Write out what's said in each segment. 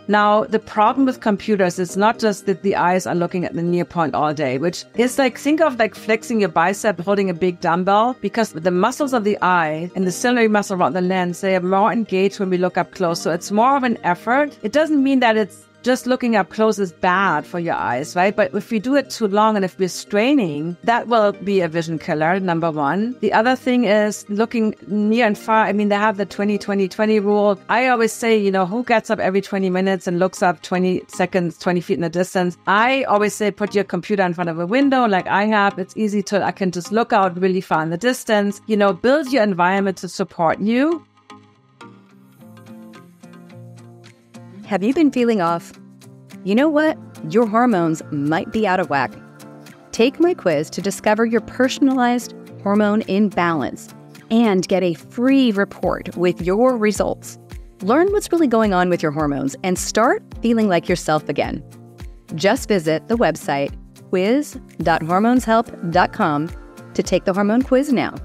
Now, the problem with computers is not just that the eyes are looking at the near point all day, which is like, think of like flexing your bicep, holding a big dumbbell, because the muscles of the eye and the ciliary muscle around the lens, they are more engaged when we look up close. So it's more of an effort. It doesn't mean that it's just looking up close is bad for your eyes, right? But if we do it too long and if we're straining, that will be a vision killer, number one. The other thing is looking near and far. I mean, they have the 20-20-20 rule. I always say, you know, who gets up every 20 minutes and looks up 20 seconds, 20 feet in the distance? I always say, put your computer in front of a window like I have. It's easy I can just look out really far in the distance. You know, build your environment to support you. Have you been feeling off? You know what? Your hormones might be out of whack. Take my quiz to discover your personalized hormone imbalance and get a free report with your results. Learn what's really going on with your hormones and start feeling like yourself again. Just visit the website quiz.hormoneshelp.com to take the hormone quiz now.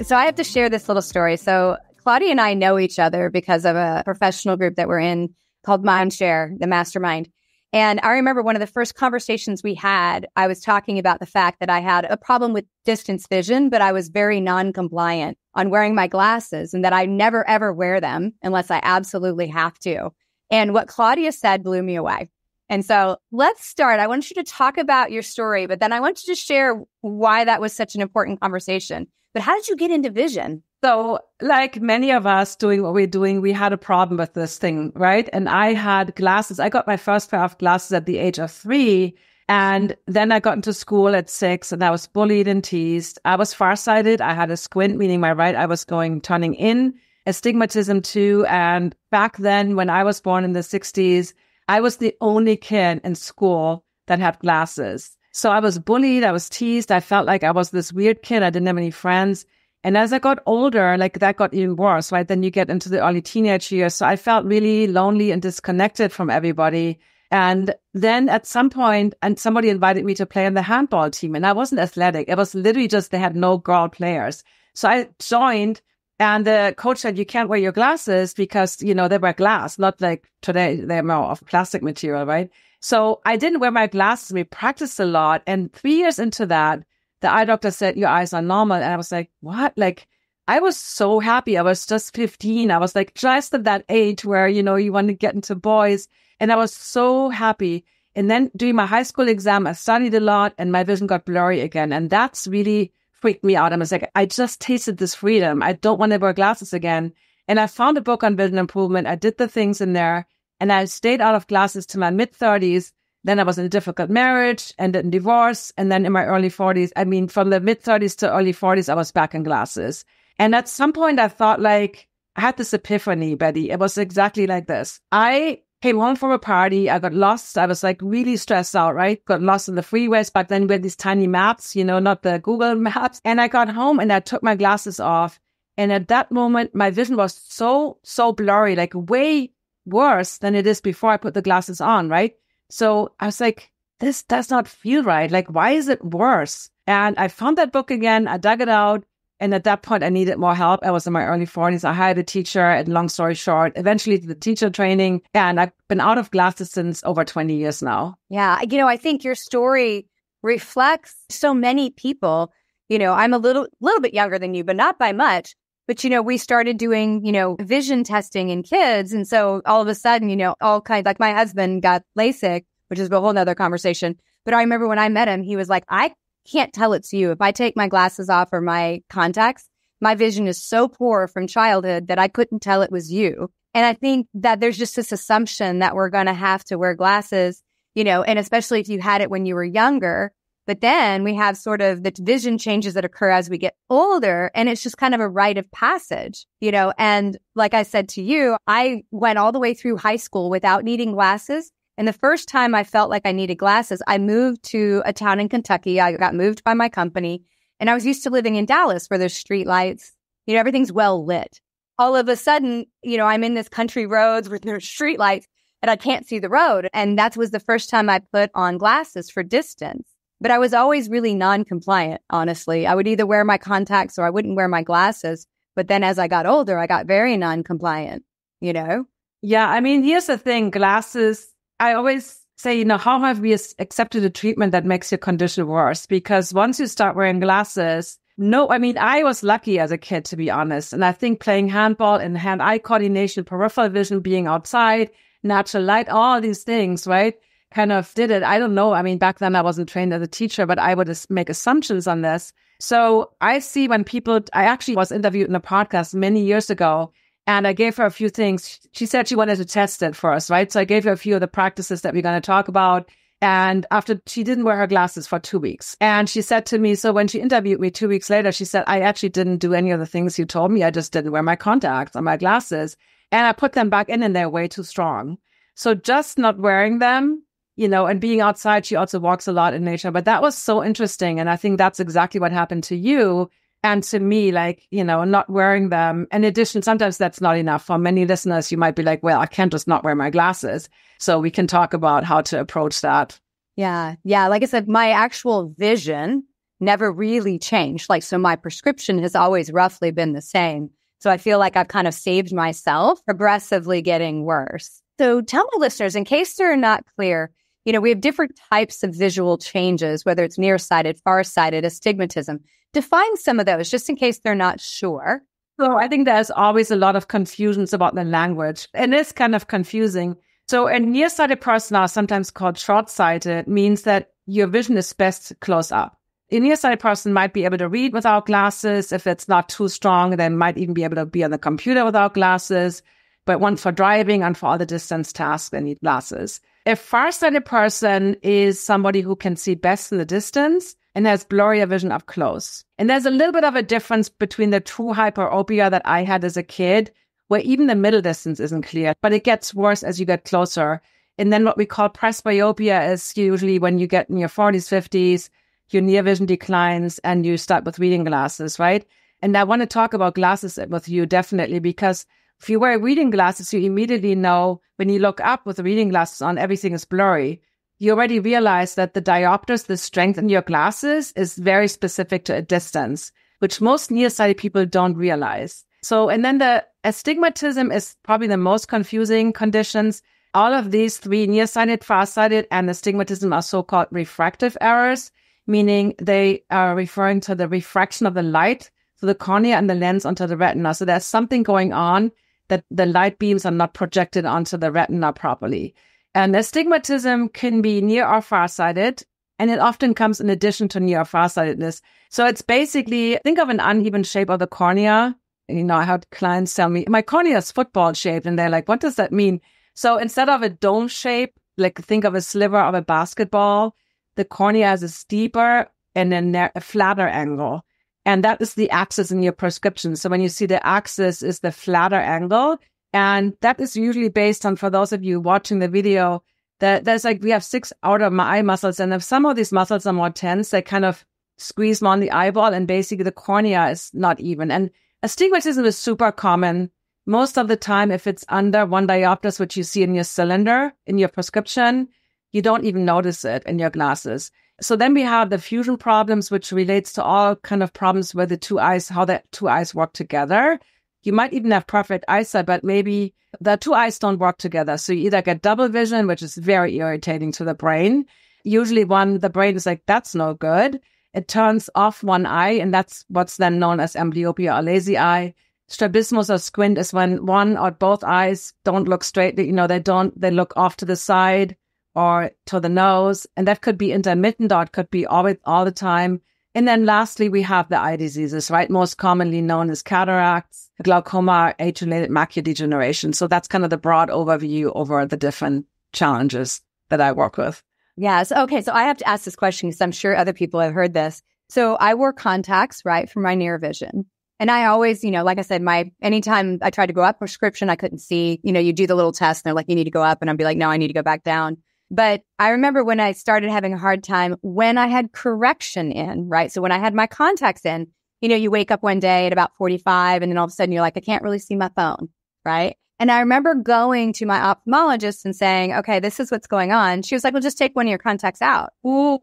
So I have to share this little story. So Claudia and I know each other because of a professional group that we're in called Mindshare, the Mastermind. And I remember one of the first conversations we had, I was talking about the fact that I had a problem with distance vision, but I was very non-compliant on wearing my glasses and that I never, ever wear them unless I absolutely have to. And what Claudia said blew me away. And so let's start. I want you to talk about your story, but then I want you to share why that was such an important conversation. But how did you get into vision? So like many of us doing what we're doing, we had a problem with this thing, right? And I had glasses. I got my first pair of glasses at the age of 3. And then I got into school at 6 and I was bullied and teased. I was farsighted. I had a squint, meaning my right eye was turning in, astigmatism too. And back then, when I was born in the 60s, I was the only kid in school that had glasses. So I was bullied. I was teased. I felt like I was this weird kid. I didn't have any friends. And as I got older, like that got even worse, right? Then you get into the early teenage years. So I felt really lonely and disconnected from everybody. And then at some point, and somebody invited me to play on the handball team. And I wasn't athletic. It was literally just they had no girl players. So I joined and the coach said, you can't wear your glasses because, you know, they were glass, not like today. They're more of plastic material, right? So I didn't wear my glasses. We practiced a lot. And 3 years into that, the eye doctor said, your eyes are normal. And I was like, what? Like, I was so happy. I was just 15. I was like just at that age where, you know, you want to get into boys. And I was so happy. And then doing my high school exam, I studied a lot and my vision got blurry again. And that's really freaked me out. I was like, I just tasted this freedom. I don't want to wear glasses again. And I found a book on vision improvement. I did the things in there and I stayed out of glasses to my mid-30s. Then I was in a difficult marriage and then divorce. And then in my early 40s, I mean, from the mid-30s to early 40s, I was back in glasses. And at some point, I thought like, I had this epiphany, Betty. It was exactly like this. I came home from a party. I got lost. I was like really stressed out, right? Got lost in the freeways. Back then we had these tiny maps, you know, not the Google maps. And I got home and I took my glasses off. And at that moment, my vision was so blurry, like way worse than it is before I put the glasses on, right? So I was like, this does not feel right. Like, why is it worse? And I found that book again. I dug it out. And at that point, I needed more help. I was in my early 40s. I hired a teacher, and long story short, eventually did the teacher training. And I've been out of glasses since over 20 years now. Yeah. You know, I think your story reflects so many people. You know, I'm a little bit younger than you, but not by much. But, you know, we started doing, you know, vision testing in kids. And so all of a sudden, you know, all kinds, like my husband got LASIK, which is a whole nother conversation. But I remember when I met him, he was like, I can't tell it's you. If I take my glasses off or my contacts, my vision is so poor from childhood that I couldn't tell it was you. And I think that there's just this assumption that we're going to have to wear glasses, you know, and especially if you had it when you were younger. But then we have sort of the vision changes that occur as we get older. And it's just kind of a rite of passage, you know. And like I said to you, I went all the way through high school without needing glasses. And the first time I felt like I needed glasses, I moved to a town in Kentucky. I got moved by my company. And I was used to living in Dallas where there's street lights. You know, everything's well lit. All of a sudden, you know, I'm in this country roads where there's street lights and I can't see the road. And that was the first time I put on glasses for distance. But I was always really non-compliant, honestly. I would either wear my contacts or I wouldn't wear my glasses. But then as I got older, I got very non-compliant. you know? Yeah. I mean, here's the thing, glasses, I always say, how have we accepted a treatment that makes your condition worse? Because once you start wearing glasses, I was lucky as a kid, to be honest. And I think playing handball and hand-eye coordination, peripheral vision, being outside, natural light, all these things, right? Kind of did it. I don't know. I mean, back then I wasn't trained as a teacher, but I would make assumptions on this. So I see when I actually was interviewed in a podcast many years ago, and I gave her a few things. She said she wanted to test it for us, right? So I gave her a few of the practices that we're going to talk about. And after, she didn't wear her glasses for 2 weeks. And she said to me, so when she interviewed me 2 weeks later, she said, I actually didn't do any of the things you told me. I just didn't wear my contacts or my glasses. And I put them back in and they're way too strong. So just not wearing them, and being outside, she also walks a lot in nature. But that was so interesting. And I think that's exactly what happened to you. And to me, not wearing them. In addition, sometimes that's not enough. For many listeners, you might be like, well, I can't just not wear my glasses. So we can talk about how to approach that. Yeah. Yeah. Like I said, my actual vision never really changed. So my prescription has always roughly been the same. So I feel like I've kind of saved myself progressively getting worse. So tell my listeners, in case they're not clear, we have different types of visual changes, whether it's nearsighted, farsighted, astigmatism. Define some of those just in case they're not sure. So I think there's always a lot of confusions about the language. And it's kind of confusing. So a nearsighted person, are sometimes called short-sighted, means that your vision is best close up. A nearsighted person might be able to read without glasses. If it's not too strong, they might even be able to be on the computer without glasses. But one for driving and for other distance tasks, they need glasses. A farsighted person is somebody who can see best in the distance and has blurrier vision up close. And there's a little bit of a difference between the true hyperopia that I had as a kid, where even the middle distance isn't clear, but it gets worse as you get closer. And then what we call presbyopia is usually when you get in your 40s, 50s, your near vision declines and you start with reading glasses, right? And I want to talk about glasses with you definitely, because if you wear reading glasses, you immediately know when you look up with reading glasses on, everything is blurry. You already realize that the diopters, the strength in your glasses is very specific to a distance, which most nearsighted people don't realize. So, and then the astigmatism is probably the most confusing conditions. All of these three, nearsighted, farsighted, and astigmatism, are so-called refractive errors, meaning they are referring to the refraction of the light, so the cornea and the lens onto the retina. So there's something going on that the light beams are not projected onto the retina properly. And astigmatism can be near or farsighted, and it often comes in addition to near or farsightedness. So it's basically, think of an uneven shape of the cornea. I had clients tell me, my cornea is football shaped, and they're like, what does that mean? So instead of a dome shape, like think of a sliver of a basketball, the cornea has a steeper and a flatter angle. And that is the axis in your prescription. So when you see the axis is the flatter angle, and that is usually based on, for those of you watching the video, that there's we have 6 outer eye muscles. And if some of these muscles are more tense, they kind of squeeze more on the eyeball, and basically the cornea is not even. And astigmatism is super common. Most of the time, if it's under 1 diopters, which you see in your cylinder, in your prescription, you don't even notice it in your glasses. So then we have the fusion problems, which relates to all kind of problems where the two eyes, how the two eyes work together. You might even have perfect eyesight, but maybe the two eyes don't work together. So you either get double vision, which is very irritating to the brain. Usually the brain is like, that's no good. It turns off one eye, and that's what's then known as amblyopia or lazy eye. Strabismus or squint is when one or both eyes don't look straight. They look off to the side or to the nose, and that could be intermittent, or it could be all the time. And then lastly, we have the eye diseases, right? Most commonly known as cataracts, glaucoma, age-related macular degeneration. So that's kind of the broad overview over the different challenges that I work with. Yes. Okay. So I have to ask this question because I'm sure other people have heard this. So I wore contacts, right, for my near vision. And I always, like I said, anytime I tried to go up prescription, I couldn't see, you do the little test and they're like, you need to go up. And I'd be like, no, I need to go back down. But I remember when I started having a hard time when I had correction in, right? So when I had my contacts in, you wake up one day at about 45 and then all of a sudden you're like, I can't really see my phone, right? And I remember going to my ophthalmologist and saying, okay, this is what's going on. She was like, well, just take one of your contacts out. Ooh.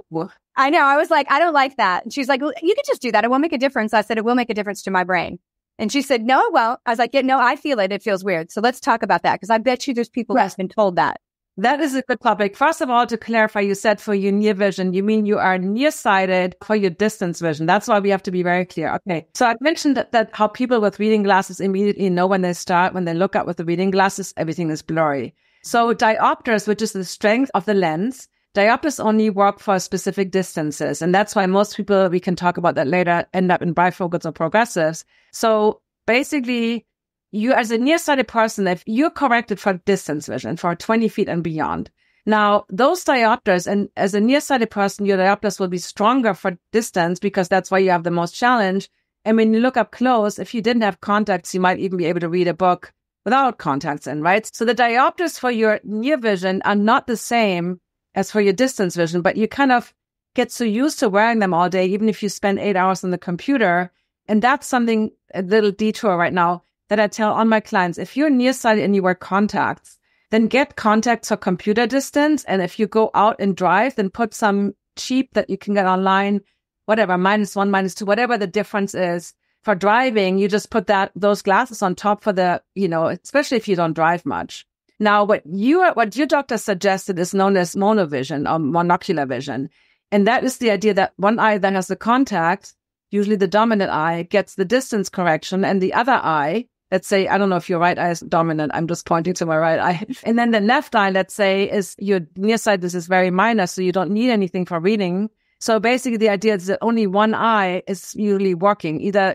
I know. I was like, I don't like that. And she's like, well, you could just do that. It won't make a difference. I said, it will make a difference to my brain. And she said, no, well, I was like, yeah, no, I feel it. It feels weird. So let's talk about that because I bet you there's people who've been told that. That is a good topic. First of all, to clarify, you said for your near vision, you mean you are nearsighted for your distance vision. That's why we have to be very clear. Okay. So I mentioned that how people with reading glasses immediately know when they look up with the reading glasses, everything is blurry. So diopters, which is the strength of the lens, diopters only work for specific distances. And that's why most people, we can talk about that later, end up in bifocals or progressives. So basically, you as a nearsighted person, if you're corrected for distance vision, for 20 feet and beyond, now those diopters, and as a nearsighted person, your diopters will be stronger for distance because that's why you have the most challenge. And when you look up close, if you didn't have contacts, you might even be able to read a book without contacts in, right? So the diopters for your near vision are not the same as for your distance vision, but you kind of get so used to wearing them all day, even if you spend 8 hours on the computer. And that's something, a little detour right now, that I tell all my clients. If you're nearsighted and you wear contacts, then get contacts for computer distance. And if you go out and drive, then put some cheap that you can get online, whatever, -1, -2, whatever the difference is. For driving, you just put those glasses on top for the, especially if you don't drive much. Now, what your doctor suggested is known as monovision or monocular vision. And that is the idea that one eye that has the contact, usually the dominant eye, gets the distance correction, and the other eye, let's say, I don't know if your right eye is dominant, I'm just pointing to my right eye. And then the left eye, let's say, is your nearsightedness is very minor, so you don't need anything for reading. So basically the idea is that only one eye is usually working. Either,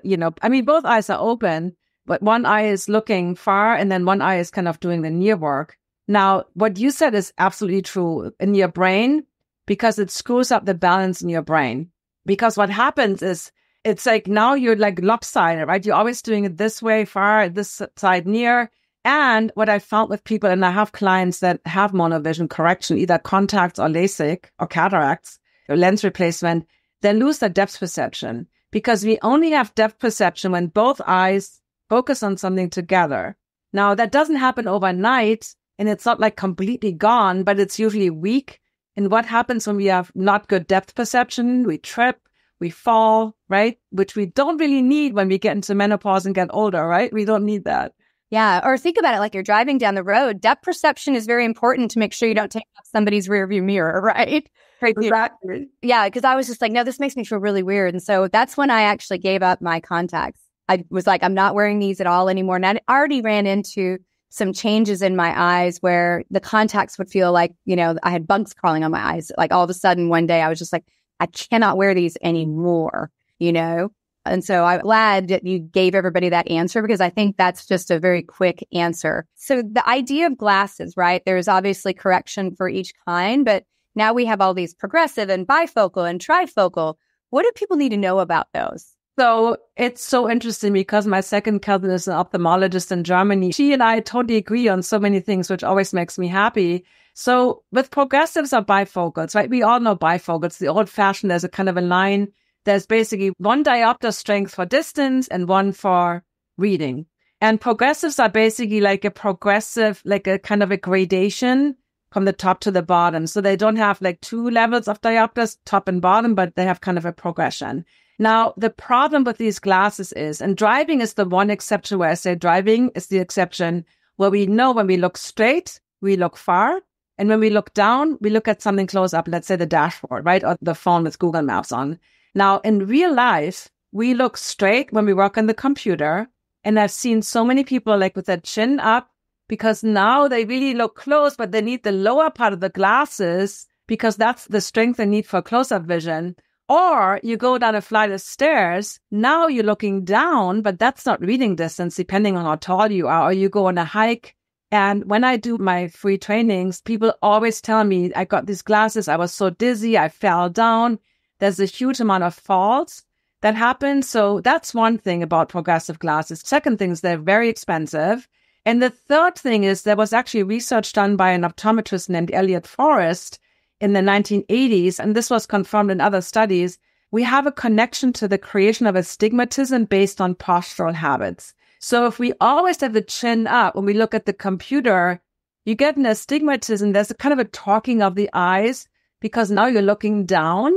both eyes are open, but one eye is looking far and then one eye is kind of doing the near work. Now, what you said is absolutely true in your brain because it screws up the balance in your brain. Because what happens is, it's like now you're like lopsided, right? You're always doing it this way far, this side near. And what I found with people, and I have clients that have monovision correction, either contacts or LASIK or cataracts or lens replacement, they lose their depth perception because we only have depth perception when both eyes focus on something together. Now, that doesn't happen overnight and it's not like completely gone, but it's usually weak. And what happens when we have not good depth perception? We trip. We fall, right? Which we don't really need when we get into menopause and get older, right? We don't need that. Yeah. Or think about it like you're driving down the road. Depth perception is very important to make sure you don't take off somebody's rearview mirror, right? Exactly. Yeah. Because I was just like, no, this makes me feel really weird. And so that's when I actually gave up my contacts. I was like, I'm not wearing these at all anymore. And I already ran into some changes in my eyes where the contacts would feel like, I had bugs crawling on my eyes. Like all of a sudden one day I was just like, I cannot wear these anymore, And so I'm glad that you gave everybody that answer because I think that's just a very quick answer. So the idea of glasses, right? There's obviously correction for each kind, but now we have all these progressive and bifocal and trifocal. What do people need to know about those? So it's so interesting because my second cousin is an ophthalmologist in Germany. She and I totally agree on so many things, which always makes me happy. So with progressives or bifocals, right? We all know bifocals, the old fashioned, there's a kind of a line. There's basically one diopter strength for distance and one for reading. And progressives are basically like a progressive, like a kind of a gradation from the top to the bottom. So they don't have like two levels of diopters, top and bottom, but they have kind of a progression. Now, the problem with these glasses is, and driving is the one exception where I say driving is the exception where we know when we look straight, we look far. And when we look down, we look at something close up, let's say the dashboard, right? Or the phone with Google Maps on. Now, in real life, we look straight when we work on the computer. And I've seen so many people like with their chin up because now they really look close, but they need the lower part of the glasses because that's the strength they need for close-up vision. Or you go down a flight of stairs, now you're looking down, but that's not reading distance depending on how tall you are. Or you go on a hike. And when I do my free trainings, people always tell me, I got these glasses, I was so dizzy, I fell down. There's a huge amount of falls that happen. So that's one thing about progressive glasses. Second thing is they're very expensive. And the third thing is there was actually research done by an optometrist named Elliot Forrest in the 1980s, and this was confirmed in other studies. We have a connection to the creation of astigmatism based on postural habits. So if we always have the chin up, when we look at the computer, you get an astigmatism. There's a kind of a talking of the eyes because now you're looking down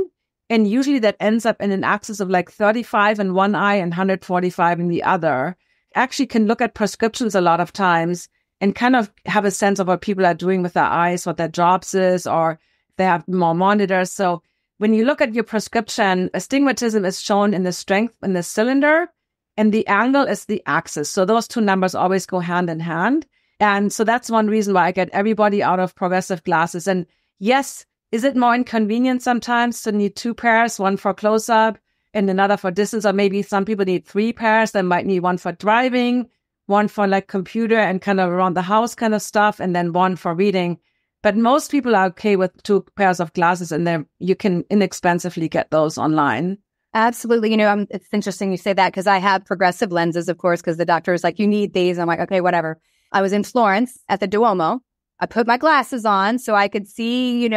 And usually that ends up in an axis of like 35 in one eye and 145 in the other. Actually can look at prescriptions a lot of times and kind of have a sense of what people are doing with their eyes, what their jobs is, or they have more monitors. So when you look at your prescription, astigmatism is shown in the strength in the cylinder, and the angle is the axis. So those two numbers always go hand in hand. And so that's one reason why I get everybody out of progressive glasses. And yes, is it more inconvenient sometimes to need two pairs, one for close-up and another for distance? Or maybe some people need three pairs. They might need one for driving, one for like computer and kind of around the house kind of stuff, and then one for reading. But most people are okay with two pairs of glasses, and you can inexpensively get those online. Absolutely. It's interesting you say that because I have progressive lenses, of course, because the doctor is like, you need these. I'm like, okay, whatever. I was in Florence at the Duomo. I put my glasses on so I could see,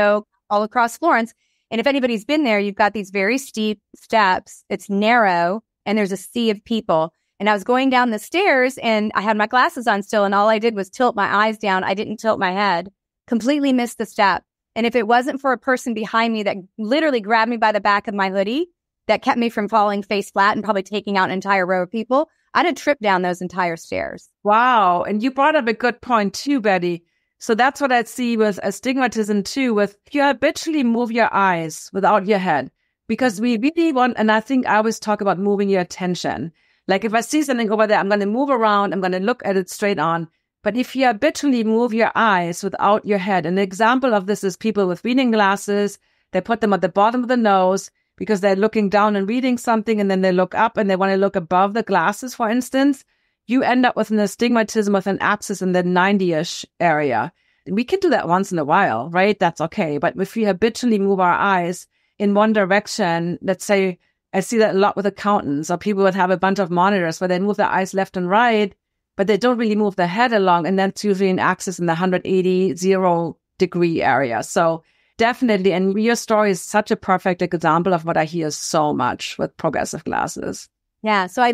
all across Florence. And if anybody's been there, you've got these very steep steps. It's narrow and there's a sea of people. And I was going down the stairs and I had my glasses on still. And all I did was tilt my eyes down. I didn't tilt my head, completely missed the step. And if it wasn't for a person behind me that literally grabbed me by the back of my hoodie, that kept me from falling face flat and probably taking out an entire row of people, I'd have tripped down those entire stairs. Wow. And you brought up a good point too, Betty. So that's what I see with astigmatism too, with you habitually move your eyes without your head, because we really want, and I think I always talk about moving your attention. Like if I see something over there, I'm going to move around, I'm going to look at it straight on. But if you habitually move your eyes without your head, an example of this is people with reading glasses, they put them at the bottom of the nose, because they're looking down and reading something, and then they look up and they want to look above the glasses, for instance, you end up with an astigmatism with an axis in the 90-ish area. We can do that once in a while, right? That's okay. But if we habitually move our eyes in one direction, let's say, I see that a lot with accountants, or people would have a bunch of monitors where they move their eyes left and right, but they don't really move the head along. And that's usually an axis in the 180, 0-degree area. So definitely. And your story is such a perfect example of what I hear so much with progressive glasses. Yeah. So I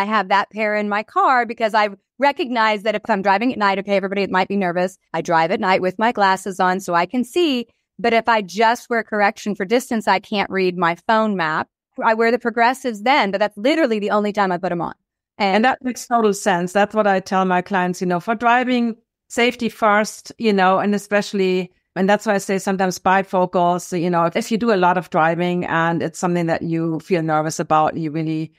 have that pair in my car because I recognize that if I'm driving at night, okay, everybody might be nervous. I drive at night with my glasses on so I can see. But if I just wear correction for distance, I can't read my phone map. I wear the progressives then, but that's literally the only time I put them on. And that makes total sense. That's what I tell my clients, for driving, safety first, and especially. And that's why I say sometimes bifocals. So, if you do a lot of driving and it's something that you feel nervous about, legally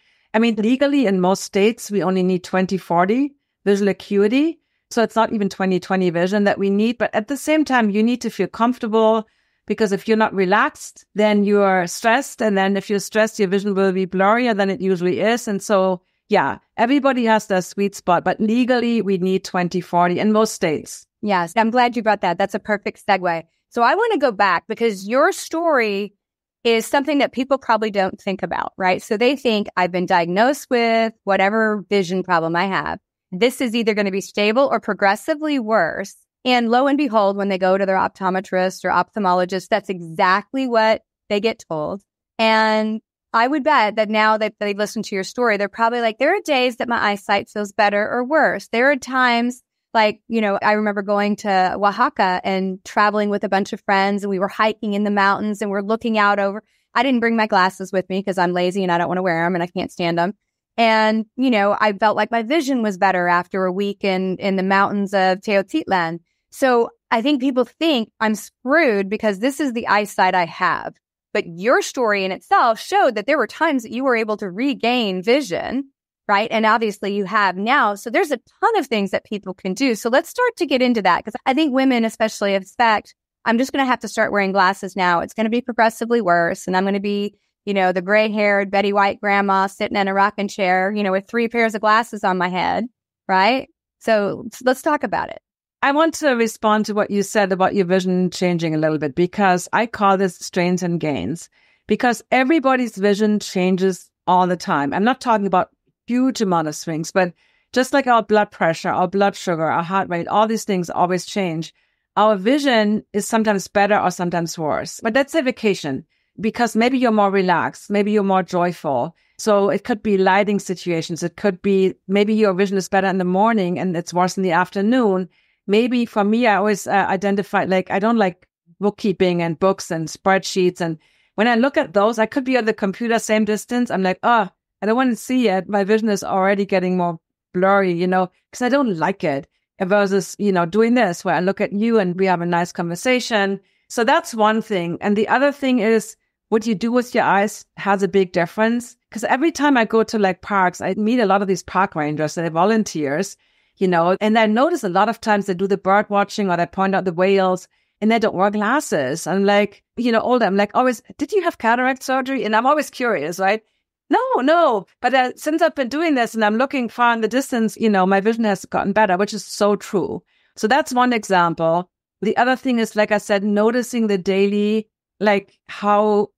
in most states, we only need 20/40 visual acuity. So it's not even 20/20 vision that we need. But at the same time, you need to feel comfortable, because if you're not relaxed, then you're stressed. And then if you're stressed, your vision will be blurrier than it usually is. And so, yeah, everybody has their sweet spot. But legally, we need 20/40 in most states. Yes, I'm glad you brought that. That's a perfect segue. So I want to go back because your story is something that people probably don't think about, right? So they think I've been diagnosed with whatever vision problem I have. This is either going to be stable or progressively worse. And lo and behold, when they go to their optometrist or ophthalmologist, that's exactly what they get told. And I would bet that now that they listen to your story, they're probably like, there are days that my eyesight feels better or worse. There are times like, I remember going to Oaxaca and traveling with a bunch of friends, and we were hiking in the mountains and we're looking out over. I didn't bring my glasses with me because I'm lazy and I don't want to wear them and I can't stand them. And, I felt like my vision was better after a week in the mountains of Teotitlán. So I think people think I'm screwed because this is the eyesight I have. But your story in itself showed that there were times that you were able to regain vision, right? And obviously you have now. So there's a ton of things that people can do. So let's start to get into that, because I think women especially expect, I'm just going to have to start wearing glasses now. It's going to be progressively worse. And I'm going to be, the gray-haired Betty White grandma sitting in a rocking chair, with 3 pairs of glasses on my head, right? So let's talk about it. I want to respond to what you said about your vision changing a little bit, because I call this strains and gains, because everybody's vision changes all the time. I'm not talking about huge amount of swings, but just like our blood pressure, our blood sugar, our heart rate, all these things always change. Our vision is sometimes better or sometimes worse, but that's a vacation, because maybe you're more relaxed, maybe you're more joyful. So it could be lighting situations. It could be maybe your vision is better in the morning and it's worse in the afternoon. Maybe for me, I always identify, like, I don't like bookkeeping and books and spreadsheets. And when I look at those, I could be on the computer, same distance. I'm like, oh, I don't want to see it. My vision is already getting more blurry, because I don't like it. Versus, doing this where I look at you and we have a nice conversation. So that's one thing. And the other thing is what you do with your eyes has a big difference. Because every time I go to like parks, I meet a lot of these park rangers, they're volunteers, and I notice a lot of times they do the bird watching or they point out the whales and they don't wear glasses. I'm like, older, I'm like, always, did you have cataract surgery? And I'm always curious, right? No. But since I've been doing this and I'm looking far in the distance, my vision has gotten better, which is so true. So that's one example. The other thing is, like I said, noticing the daily, like how,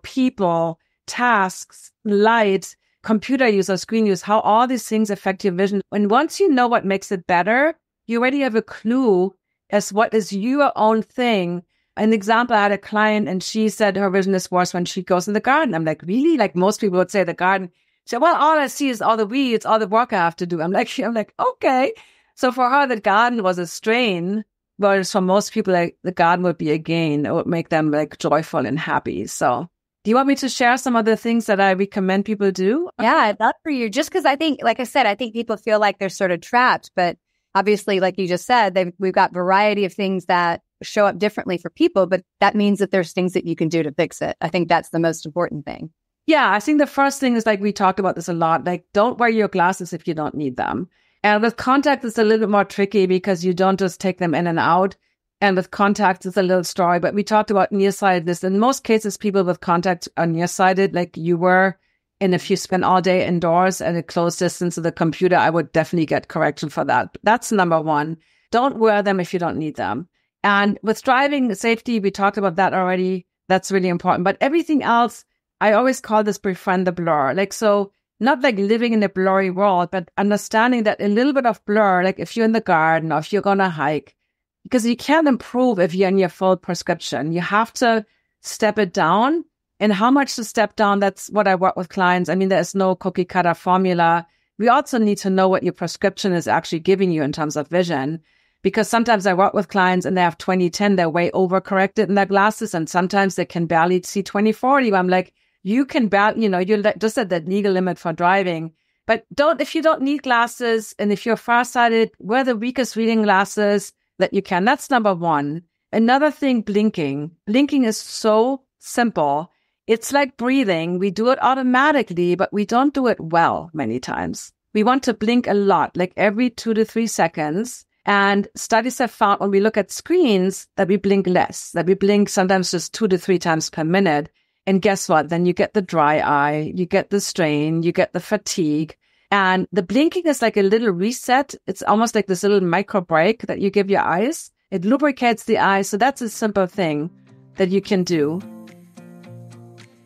people, tasks, light, computer use or screen use, how all these things affect your vision. And once you know what makes it better, you already have a clue as what is your own thing. An example, I had a client and she said her vision is worse when she goes in the garden. I'm like, really? Like most people would say the garden. She said, well, all I see is all the weeds, all the work I have to do. I'm like, okay. So for her, the garden was a strain, whereas for most people, like the garden would be a gain. It would make them like joyful and happy. So do you want me to share some of the things that I recommend people do? Yeah, I'd love for you. Just because I think, like I said, I think people feel like they're sort of trapped, but obviously, like you just said, we've got variety of things that show up differently for people, but that means that there's things that you can do to fix it. I think that's the most important thing. Yeah, I think the first thing is, like, we talked about this a lot, like, don't wear your glasses if you don't need them. And with contacts, it's a little bit more tricky because you don't just take them in and out. And with contacts, it's a little story, but we talked about nearsightedness. In most cases, people with contacts are nearsighted, like you were. And if you spend all day indoors at a close distance of the computer, I would definitely get correction for that. That's number one. Don't wear them if you don't need them. And with driving safety, we talked about that already. That's really important. But everything else, I always call this befriend the blur. Like, so not like living in a blurry world, but understanding that a little bit of blur, like if you're in the garden or if you're going to hike, because you can't improve if you're in your full prescription. You have to step it down. And how much to step down, that's what I work with clients. I mean, there's no cookie cutter formula. We also need to know what your prescription is actually giving you in terms of vision. Because sometimes I work with clients and they have 20/10, they're way overcorrected in their glasses. And sometimes they can barely see 20/40. I'm like, you can barely, you're just at that legal limit for driving. But if you don't need glasses and if you're farsighted, wear the weakest reading glasses that you can. That's number one. Another thing, blinking. Blinking is so simple. It's like breathing. We do it automatically, but we don't do it well many times. We want to blink a lot, like every 2 to 3 seconds. And studies have found when we look at screens that we blink less, that we blink sometimes just 2 to 3 times per minute. And guess what? Then you get the dry eye, you get the strain, you get the fatigue. And the blinking is like a little reset. It's almost like this little micro break that you give your eyes. It lubricates the eyes. So that's a simple thing that you can do.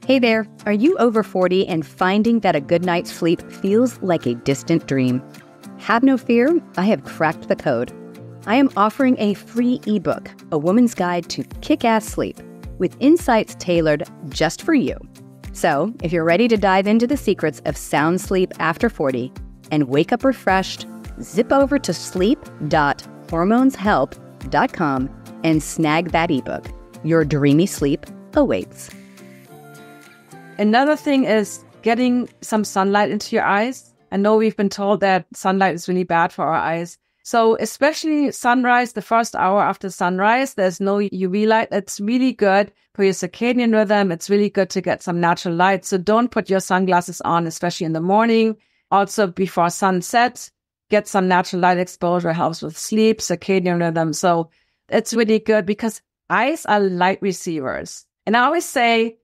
Hey there, are you over 40 and finding that a good night's sleep feels like a distant dream? Have no fear, I have cracked the code. I am offering a free ebook, A Woman's Guide to Kick-Ass Sleep, with insights tailored just for you. So, if you're ready to dive into the secrets of sound sleep after 40 and wake up refreshed, zip over to sleep.hormoneshelp.com and snag that ebook. Your dreamy sleep awaits. Another thing is getting some sunlight into your eyes. I know we've been told that sunlight is really bad for our eyes. So especially sunrise, the first hour after sunrise, there's no UV light. It's really good for your circadian rhythm. It's really good to get some natural light. So don't put your sunglasses on, especially in the morning. Also before sunset, get some natural light exposure, helps with sleep, circadian rhythm. So it's really good because eyes are light receivers. And I always say,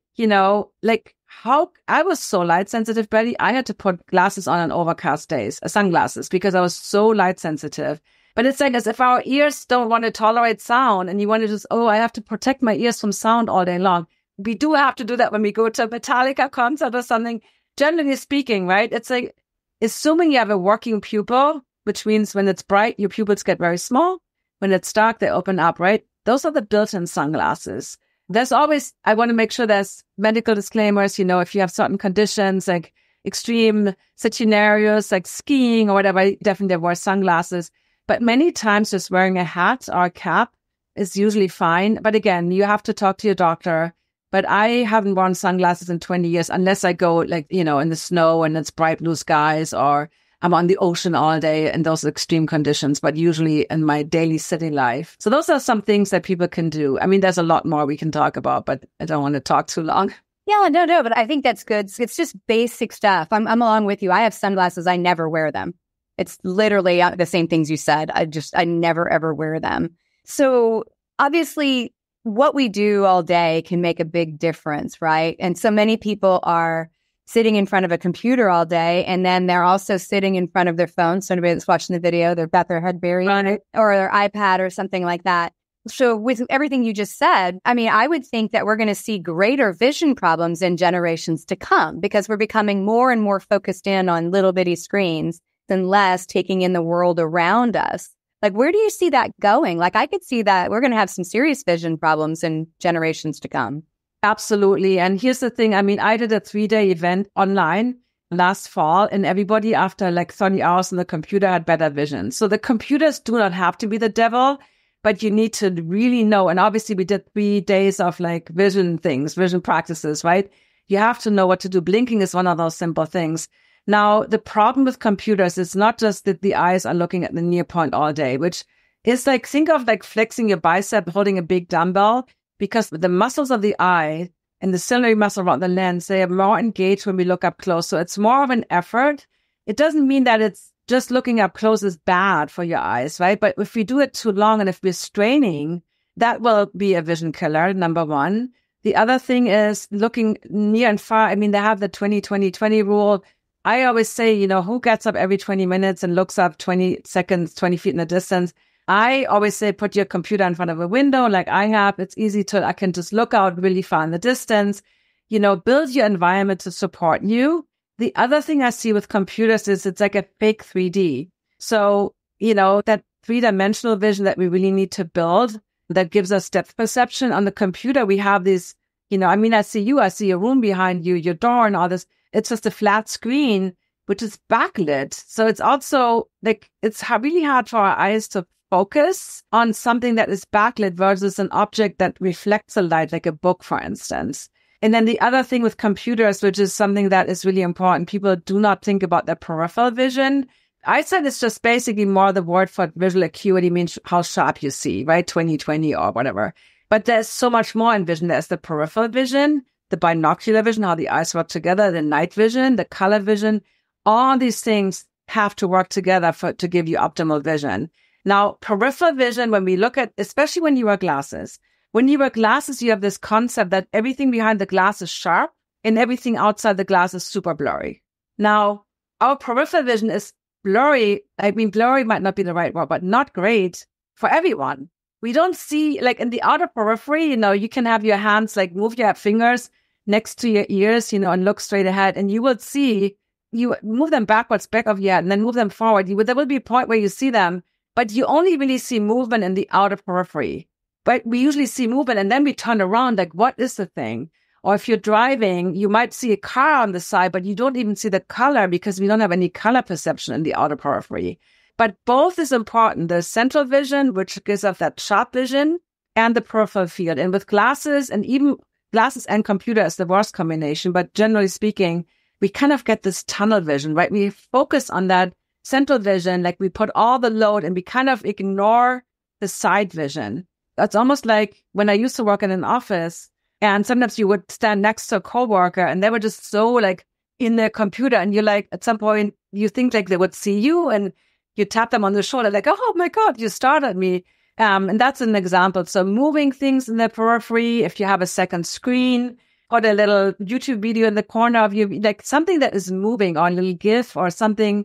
like, how I was so light sensitive, Betty, I had to put glasses on overcast days, sunglasses, because I was so light sensitive. But it's like as if our ears don't want to tolerate sound and you want to just, I have to protect my ears from sound all day long. We do have to do that when we go to a Metallica concert or something. Generally speaking, right? It's like, assuming you have a working pupil, which means when it's bright, your pupils get very small. When it's dark, they open up, right? Those are the built-in sunglasses. There's always, I want to make sure there's medical disclaimers, if you have certain conditions, like extreme scenarios, like skiing or whatever, definitely wear sunglasses. But many times just wearing a hat or a cap is usually fine. But again, you have to talk to your doctor. But I haven't worn sunglasses in 20 years unless I go like, in the snow and it's bright blue skies, or I'm on the ocean all day in those extreme conditions, but usually in my daily city life. So those are some things that people can do. I mean, there's a lot more we can talk about, but I don't want to talk too long. Yeah, no, but I think that's good. It's just basic stuff. I'm along with you. I have sunglasses. I never wear them. It's literally the same things you said. I never, ever wear them. So obviously what we do all day can make a big difference, right? And so many people are sitting in front of a computer all day, and then they're also sitting in front of their phone. So anybody that's watching the video, they've got their head buried or their iPad or something like that. So with everything you just said, I mean, I would think that we're going to see greater vision problems in generations to come because we're becoming more and more focused in on little bitty screens and less taking in the world around us. Like, where do you see that going? Like, I could see that we're going to have some serious vision problems in generations to come. Absolutely. And here's the thing. I mean, I did a 3-day event online last fall, and everybody after like 30 hours on the computer had better vision. So the computers do not have to be the devil, but you need to really know. And obviously we did 3 days of like vision practices, right? You have to know what to do. Blinking is one of those simple things. Now, the problem with computers is not just that the eyes are looking at the near point all day, which is like, think of like flexing your bicep, holding a big dumbbell, because the muscles of the eye and the ciliary muscle around the lens, they are more engaged when we look up close. So it's more of an effort. It doesn't mean that it's just looking up close is bad for your eyes, right? But if we do it too long and if we're straining, that will be a vision killer, number one. The other thing is looking near and far. I mean, they have the 20-20-20 rule. I always say, who gets up every 20 minutes and looks up 20 seconds, 20 feet in the distance? I always say, put your computer in front of a window like I have. It's easy I can just look out really far in the distance, build your environment to support you. The other thing I see with computers is it's like a fake 3D. So, that 3-dimensional vision that we really need to build that gives us depth perception. On the computer, we have these, I see a room behind you, your door and all this. It's just a flat screen, which is backlit. So it's also like, it's really hard for our eyes to focus on something that is backlit versus an object that reflects the light, like a book, for instance. And then the other thing with computers, which is something that is really important, people do not think about their peripheral vision. Eyesight is just basically more the word for visual acuity, means how sharp you see, right? 20/20 or whatever. But there's so much more in vision. There's the peripheral vision, the binocular vision, how the eyes work together, the night vision, the color vision. All these things have to work together to give you optimal vision. Now, peripheral vision, when we look at, especially when you wear glasses, you have this concept that everything behind the glass is sharp and everything outside the glass is super blurry. Now, our peripheral vision is blurry. I mean, blurry might not be the right word, but not great for everyone. We don't see, like in the outer periphery, you can have your hands, like move your fingers next to your ears, and look straight ahead. And you will see, you move them backwards, back of your head, and then move them forward. There will be a point where you see them, but you only really see movement in the outer periphery. But we usually see movement and then we turn around, like, what is the thing? Or if you're driving, you might see a car on the side, but you don't even see the color because we don't have any color perception in the outer periphery. But both is important. The central vision, which gives us that sharp vision, and the peripheral field. And with glasses, and even glasses and computer is the worst combination. But generally speaking, we kind of get this tunnel vision, right? We focus on that central vision, like we put all the load and we kind of ignore the side vision. That's almost like when I used to work in an office and sometimes you would stand next to a coworker and they were just so like in their computer and you're like, at some point you think like they would see you and you tap them on the shoulder like, oh my God, you startled me. And that's an example. So moving things in the periphery, if you have a second screen, put a little YouTube video in the corner of you, like something that is moving or a little GIF or something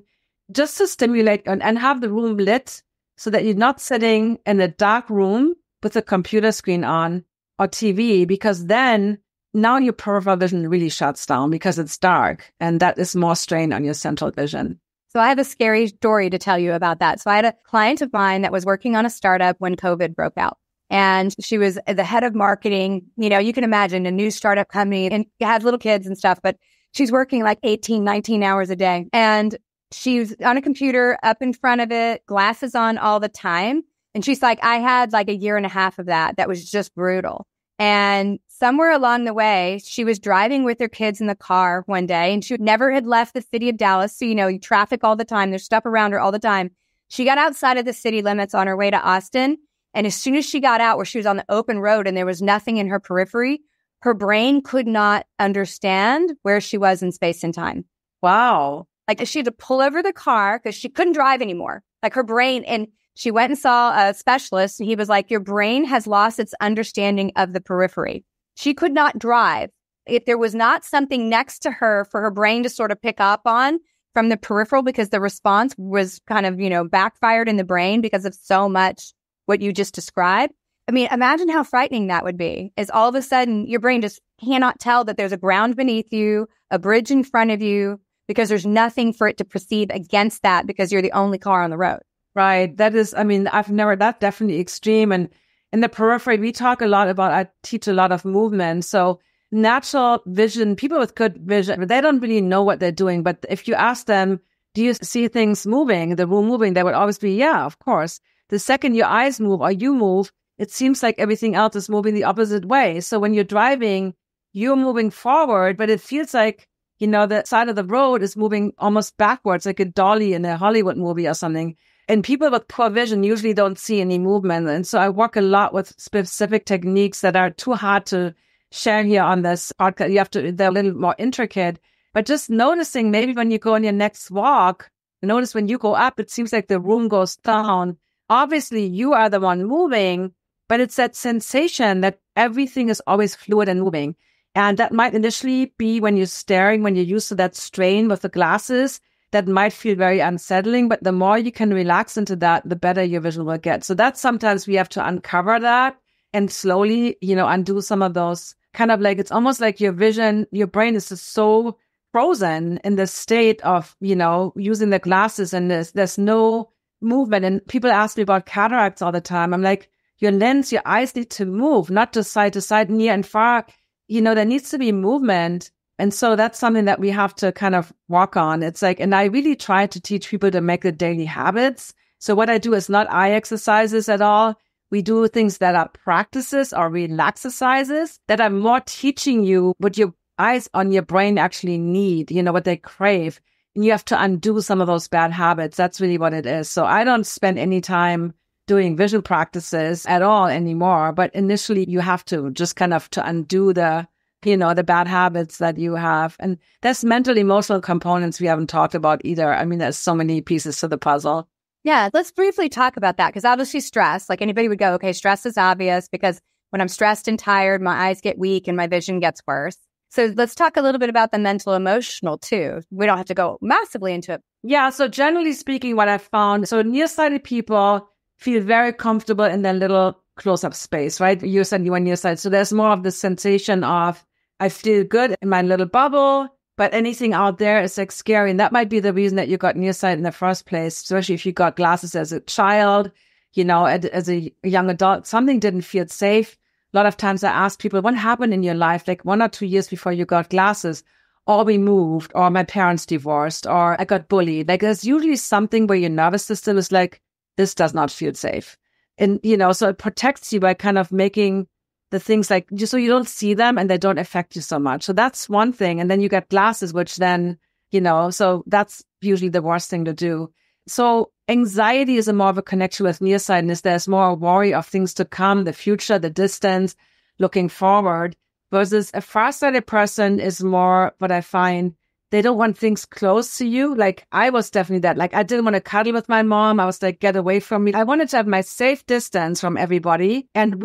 just to stimulate and have the room lit so that you're not sitting in a dark room with a computer screen on or TV, because then now your peripheral vision really shuts down because it's dark and that is more strain on your central vision. So I have a scary story to tell you about that. So I had a client of mine that was working on a startup when COVID broke out. And she was the head of marketing. You can imagine a new startup company and had little kids and stuff, but she's working like 18, 19 hours a day. And she's on a computer up in front of it, glasses on all the time. And she's like, I had like a year and a half of that. That was just brutal. And somewhere along the way, she was driving with her kids in the car one day, and she never had left the city of Dallas. So, you traffic all the time. There's stuff around her all the time. She got outside of the city limits on her way to Austin. And as soon as she got out where she was on the open road and there was nothing in her periphery, her brain could not understand where she was in space and time. Wow. Like she had to pull over the car because she couldn't drive anymore. Like her brain, and she went and saw a specialist, and he was like, your brain has lost its understanding of the periphery. She could not drive. If there was not something next to her for her brain to sort of pick up on from the peripheral, because the response was kind of, backfired in the brain because of so much what you just described. I mean, imagine how frightening that would be, is all of a sudden your brain just cannot tell that there's a ground beneath you, a bridge in front of you, because there's nothing for it to perceive against that because you're the only car on the road. Right. That's definitely extreme. And in the periphery, we talk a lot about, I teach a lot of movement. So natural vision, people with good vision, they don't really know what they're doing. But if you ask them, do you see things moving, the room moving? They would always be, yeah, of course. The second your eyes move or you move, it seems like everything else is moving the opposite way. So when you're driving, you're moving forward, but it feels like, the side of the road is moving almost backwards, like a dolly in a Hollywood movie or something. And people with poor vision usually don't see any movement. And so I work a lot with specific techniques that are too hard to share here on this podcast. They're a little more intricate, but just noticing maybe when you go on your next walk, notice when you go up, it seems like the room goes down. Obviously you are the one moving, but it's that sensation that everything is always fluid and moving. And that might initially be when you're staring, when you're used to that strain with the glasses, that might feel very unsettling. But the more you can relax into that, the better your vision will get. So that's sometimes we have to uncover that and slowly, undo some of those kind of like, it's almost like your vision, your brain is just so frozen in the state of, using the glasses, and there's no movement. And people ask me about cataracts all the time. I'm like, your lens, your eyes need to move, not just side to side, near and far. There needs to be movement. And so that's something that we have to kind of work on. It's like, and I really try to teach people to make the daily habits. So what I do is not eye exercises at all. We do things that are practices or relax exercises that are more teaching you what your eyes on your brain actually need, what they crave. And you have to undo some of those bad habits. That's really what it is. So I don't spend any time doing visual practices at all anymore. But initially you have to just kind of to undo the bad habits that you have. And there's mental, emotional components we haven't talked about either. I mean, there's so many pieces to the puzzle. Yeah, let's briefly talk about that, because obviously stress, like anybody would go, okay, stress is obvious because when I'm stressed and tired, my eyes get weak and my vision gets worse. So let's talk a little bit about the mental, emotional too. We don't have to go massively into it. Yeah, so generally speaking, what I've found, so nearsighted people feel very comfortable in their little close-up space, right? You said you were nearsighted. So there's more of the sensation of, I feel good in my little bubble, but anything out there is like scary. And that might be the reason that you got nearsighted in the first place, especially if you got glasses as a child, as a young adult, something didn't feel safe. A lot of times I ask people, what happened in your life, like 1 or 2 years before you got glasses? Or we moved, or my parents divorced, or I got bullied. Like there's usually something where your nervous system is like, this does not feel safe. And, so it protects you by kind of making the things like, just so you don't see them and they don't affect you so much. So that's one thing. And then you get glasses, which then, so that's usually the worst thing to do. So anxiety is a more of a connection with nearsightedness. There's more worry of things to come, the future, the distance, looking forward. Versus a farsighted person is more what I find, they don't want things close to you. Like I was definitely that. Like I didn't want to cuddle with my mom. I was like, get away from me. I wanted to have my safe distance from everybody. And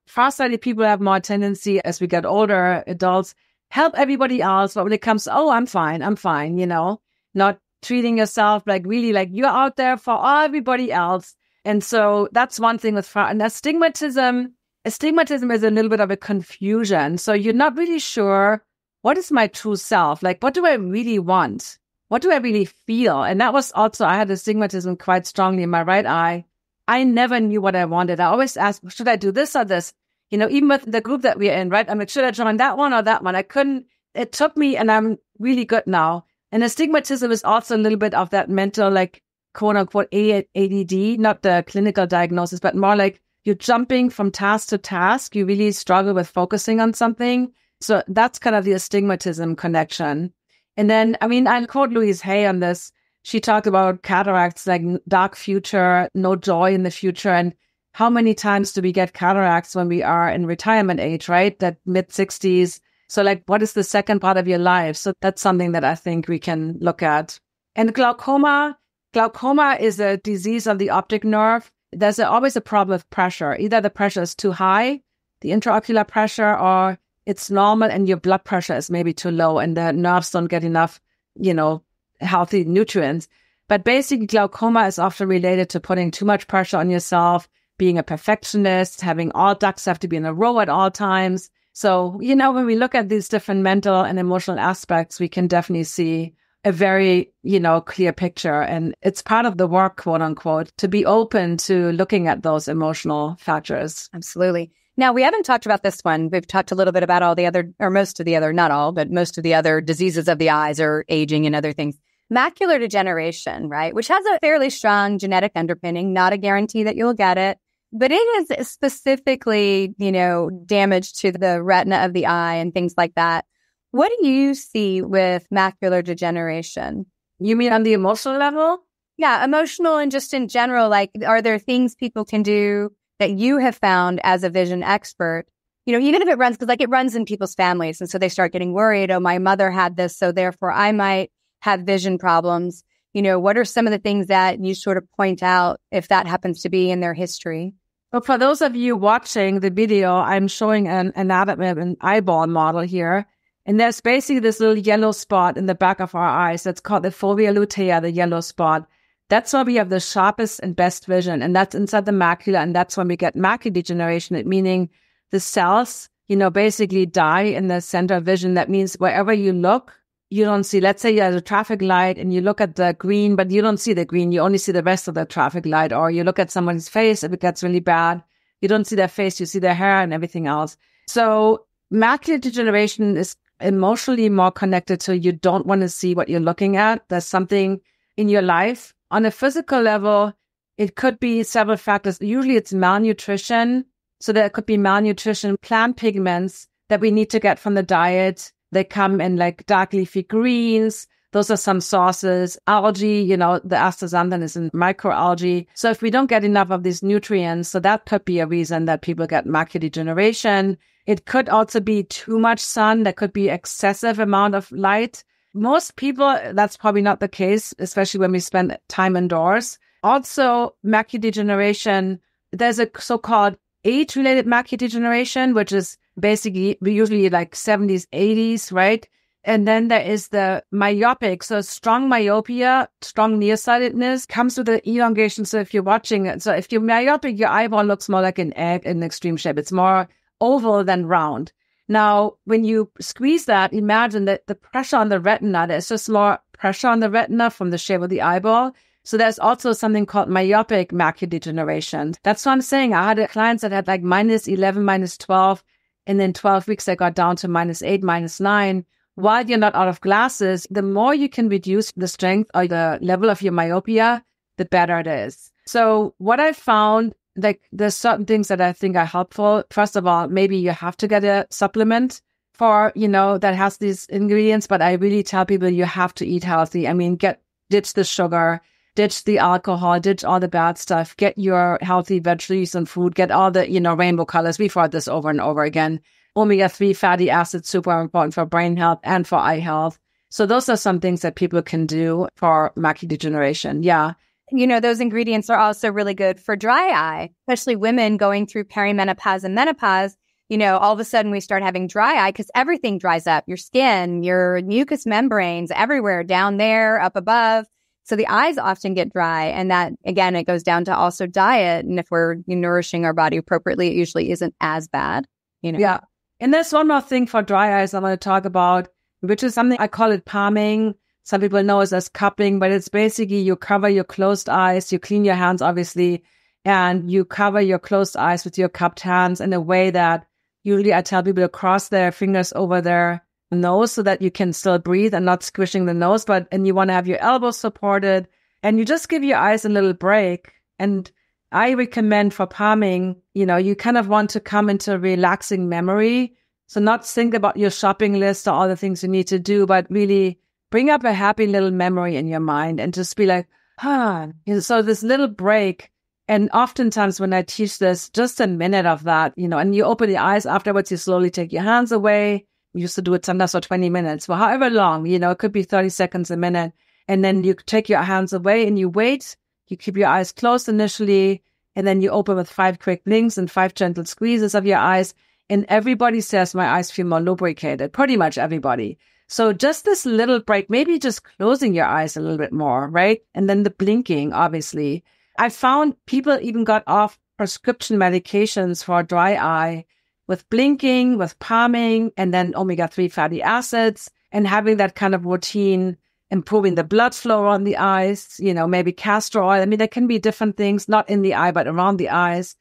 farsighted people have more tendency as we get older, adults, help everybody else. But when it comes to, oh, I'm fine, not treating yourself like really like you're out there for everybody else. And so that's one thing with and astigmatism. Astigmatism is a little bit of a confusion. So you're not really sure, what is my true self? Like, what do I really want? What do I really feel? And that was also, I had astigmatism quite strongly in my right eye. I never knew what I wanted. I always asked, should I do this or this? Even with the group that we're in, right? I'm like, should I join that one or that one? I couldn't. It took me, and I'm really good now. And astigmatism is also a little bit of that mental, like, quote unquote, ADD, not the clinical diagnosis, but more like you're jumping from task to task. You really struggle with focusing on something. So that's kind of the astigmatism connection. And then, I quote Louise Hay on this. She talked about cataracts, like dark future, no joy in the future. And how many times do we get cataracts when we are in retirement age, right? That mid-60s. So like, what is the second part of your life? So that's something that I think we can look at. And glaucoma is a disease of the optic nerve. There's always a problem with pressure. Either the pressure is too high, the intraocular pressure, or it's normal and your blood pressure is maybe too low and the nerves don't get enough, healthy nutrients. But basically, glaucoma is often related to putting too much pressure on yourself, being a perfectionist, having all ducks have to be in a row at all times. So, when we look at these different mental and emotional aspects, we can definitely see a very, clear picture. And it's part of the work, quote unquote, to be open to looking at those emotional factors. Absolutely. Now, we haven't talked about this one. We've talked a little bit about all the other, or most of the other, not all, but most of the other diseases of the eyes or aging and other things. Macular degeneration, right? Which has a fairly strong genetic underpinning, not a guarantee that you'll get it. But it is specifically, damage to the retina of the eye and things like that. What do you see with macular degeneration? You mean on the emotional level? Yeah, emotional and just in general, like, are there things people can do that you have found as a vision expert? Even if it runs, because it runs in people's families. And so they start getting worried. Oh, my mother had this, so therefore I might have vision problems. What are some of the things that you sort of point out if that happens to be in their history? Well, for those of you watching the video, I'm showing an anatomy of an eyeball model here. And there's basically this little yellow spot in the back of our eyes. That's called the Fovea lutea, the yellow spot. That's where we have the sharpest and best vision. And that's inside the macula. And that's when we get macular degeneration, meaning the cells, basically die in the center of vision. That means wherever you look, you don't see. Let's say you have a traffic light and you look at the green, but you don't see the green. You only see the rest of the traffic light. Or you look at someone's face, if it gets really bad, you don't see their face, you see their hair and everything else. So macular degeneration is emotionally more connected to you don't want to see what you're looking at. There's something in your life. On a physical level, it could be several factors. Usually it's malnutrition. So there could be malnutrition, plant pigments that we need to get from the diet. They come in like dark leafy greens. Those are some sources. Algae, the astaxanthin is in microalgae. So if we don't get enough of these nutrients, so that could be a reason that people get macular degeneration. It could also be too much sun. There could be excessive amount of light. Most people, that's probably not the case, especially when we spend time indoors. Also, macular degeneration, there's a so-called age-related macular degeneration, which is basically usually like 70s, 80s, right? And then there is the myopic. So strong myopia, strong nearsightedness comes with the elongation. So if you're watching it, so if you're myopic, your eyeball looks more like an egg in extreme shape. It's more oval than round. Now, when you squeeze that, imagine that the pressure on the retina, there's just more pressure on the retina from the shape of the eyeball. So there's also something called myopic macular degeneration. That's what I'm saying. I had clients that had like -11, -12, and then 12 weeks they got down to -8, -9. While you're not out of glasses, the more you can reduce the strength or the level of your myopia, the better it is. So what I found, like there's certain things that I think are helpful. First of all, maybe you have to get a supplement for, that has these ingredients, but I really tell people you have to eat healthy. Ditch the sugar, ditch the alcohol, ditch all the bad stuff, get your healthy veggies and food, get all the, rainbow colors. We've heard this over and over again. Omega-3 fatty acids, super important for brain health and for eye health. So those are some things that people can do for macular degeneration. Yeah. Those ingredients are also really good for dry eye, especially women going through perimenopause and menopause. All of a sudden we start having dry eye because everything dries up, your skin, your mucous membranes, everywhere, down there, up above. So the eyes often get dry. And that, again, it goes down to also diet. And if we're nourishing our body appropriately, it usually isn't as bad. Yeah. And there's one more thing for dry eyes I want to talk about, which is something I call it palming. Some people know it as cupping, but it's basically you cover your closed eyes, you clean your hands, obviously, and you cover your closed eyes with your cupped hands in a way that usually I tell people to cross their fingers over their nose so that you can still breathe and not squishing the nose, and you want to have your elbows supported, and you just give your eyes a little break. And I recommend for palming, you kind of want to come into a relaxing memory. So not think about your shopping list or all the things you need to do, but really bring up a happy little memory in your mind and just be like, So this little break. And oftentimes when I teach this, just a minute of that, and you open your eyes afterwards, you slowly take your hands away. We used to do it sometimes for 20 minutes, for however long, it could be 30 seconds, a minute. And then you take your hands away and you wait. You keep your eyes closed initially, and then you open with 5 quick blinks and 5 gentle squeezes of your eyes. And everybody says, my eyes feel more lubricated, pretty much everybody. So just this little break, maybe just closing your eyes a little bit more, right? And then the blinking, obviously. I found people even got off prescription medications for dry eye with blinking, with palming, and then omega-3 fatty acids, and having that kind of routine, improving the blood flow around the eyes, maybe castor oil. I mean, there can be different things, not in the eye, but around the eyes,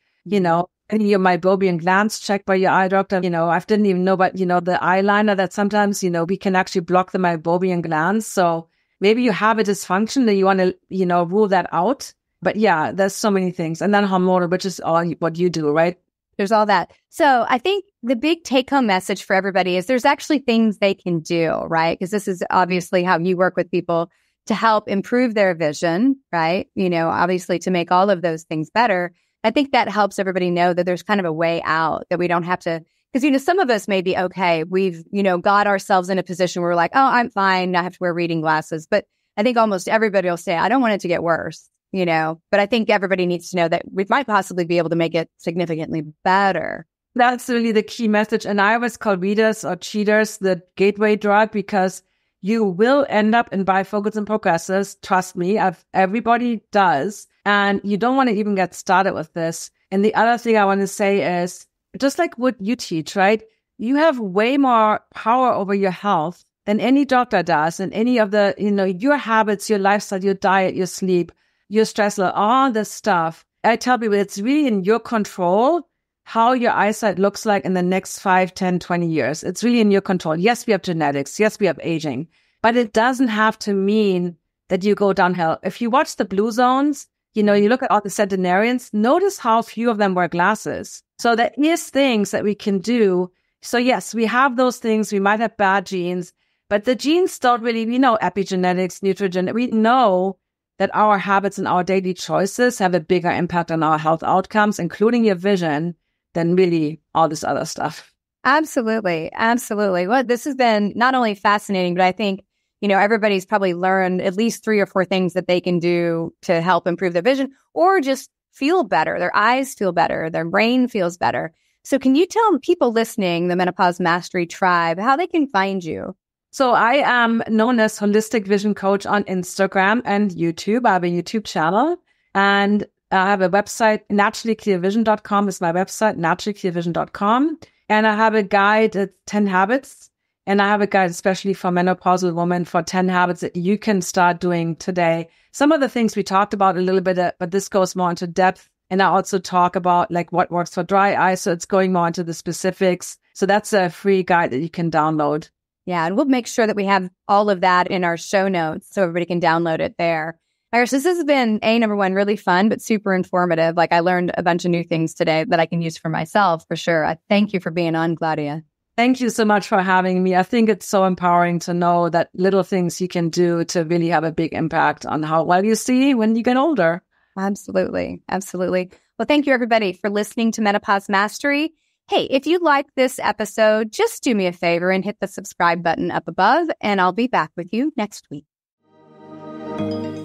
and your meibomian glands checked by your eye doctor. I didn't even know, but, the eyeliner that sometimes, we can actually block the meibomian glands. So maybe you have a dysfunction that you want to, rule that out. But yeah, there's so many things. And then hormonal, which is all what you do, right? There's all that. So I think the big take-home message for everybody is there's actually things they can do, right? Because this is obviously how you work with people to help improve their vision, right? Obviously to make all of those things better. I think that helps everybody know that there's kind of a way out, that we don't have to, because, some of us may be okay. We've, got ourselves in a position where we're like, oh, I'm fine. I have to wear reading glasses. But I think almost everybody will say, I don't want it to get worse. But I think everybody needs to know that we might possibly be able to make it significantly better. That's really the key message. And I always call readers or cheaters the gateway drug, because you will end up in bifocals and progressives. Trust me, everybody does. And you don't want to even get started with this. And the other thing I want to say is, just like what you teach, right? You have way more power over your health than any doctor does. And any of the, your habits, your lifestyle, your diet, your sleep, your stress level, all this stuff. I tell people it's really in your control how your eyesight looks like in the next 5, 10, 20 years. It's really in your control. Yes, we have genetics. Yes, we have aging. But it doesn't have to mean that you go downhill. If you watch the blue zones, you look at all the centenarians, notice how few of them wear glasses. So there is things that we can do. So yes, we have those things. We might have bad genes, but the genes don't really, we know epigenetics, nutrigen. We know that our habits and our daily choices have a bigger impact on our health outcomes, including your vision, than really all this other stuff. Absolutely. Absolutely. Well, this has been not only fascinating, but I think, everybody's probably learned at least 3 or 4 things that they can do to help improve their vision or just feel better. Their eyes feel better. Their brain feels better. So can you tell people listening, the Menopause Mastery Tribe, how they can find you? So I am known as Holistic Vision Coach on Instagram and YouTube. I have a YouTube channel, and I have a website. naturallyclearvision.com is my website, naturallyclearvision.com. And I have a guide, 10 habits. And I have a guide especially for menopausal women for 10 habits that you can start doing today. Some of the things we talked about a little bit, but this goes more into depth. And I also talk about like what works for dry eye. So it's going more into the specifics. So that's a free guide that you can download. Yeah, and we'll make sure that we have all of that in our show notes so everybody can download it there. Iris, this has been, number one, really fun, but super informative. Like I learned a bunch of new things today that I can use for myself, for sure. I thank you for being on, Claudia. Thank you so much for having me. I think it's so empowering to know that little things you can do to really have a big impact on how well you see when you get older. Absolutely. Absolutely. Well, thank you, everybody, for listening to Menopause Mastery. Hey, if you like this episode, just do me a favor and hit the subscribe button up above, and I'll be back with you next week.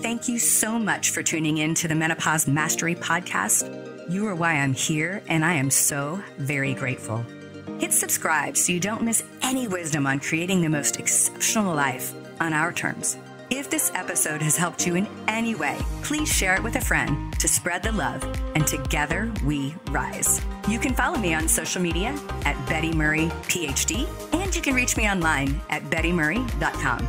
Thank you so much for tuning in to the Menopause Mastery Podcast. You are why I'm here, and I am so very grateful. Hit subscribe so you don't miss any wisdom on creating the most exceptional life on our terms. If this episode has helped you in any way, please share it with a friend to spread the love, and together we rise. You can follow me on social media at Betty Murray, PhD, and you can reach me online at bettymurray.com.